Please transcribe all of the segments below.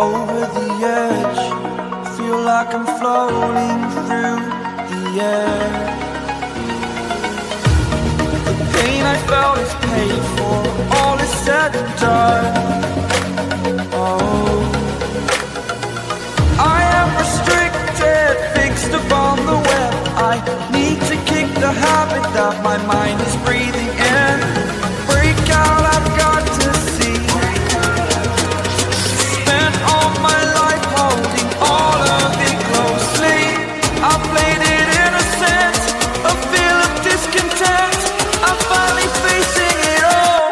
over the edge. Feel like I'm floating through the air. The pain I felt is paid for, all is said and done. Oh, I am restricted, fixed upon the web. I need to kick the habit that my mind is breathing in. Break out, I've got to see. Spent all my life holding all of it closely. I played it innocent, a feel of discontent. I'm finally facing it all,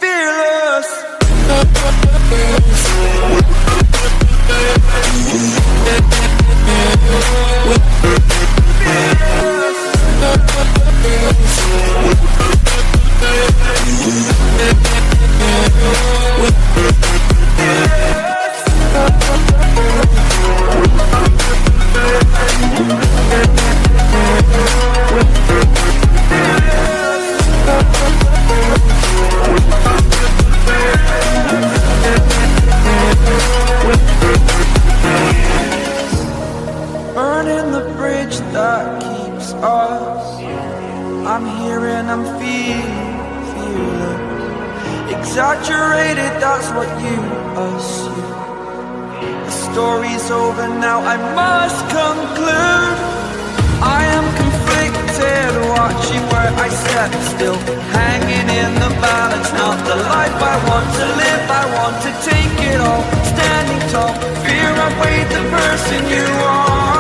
fearless. Burning the bridge that keeps us. I'm here and I'm feeling exaggerated, that's what you assume. The story's over now, I must conclude. I am conflicted, watching where I step still, hanging in the balance. Not the life I want to live, I want to take it all. Standing tall, fear I've weighed the person you are.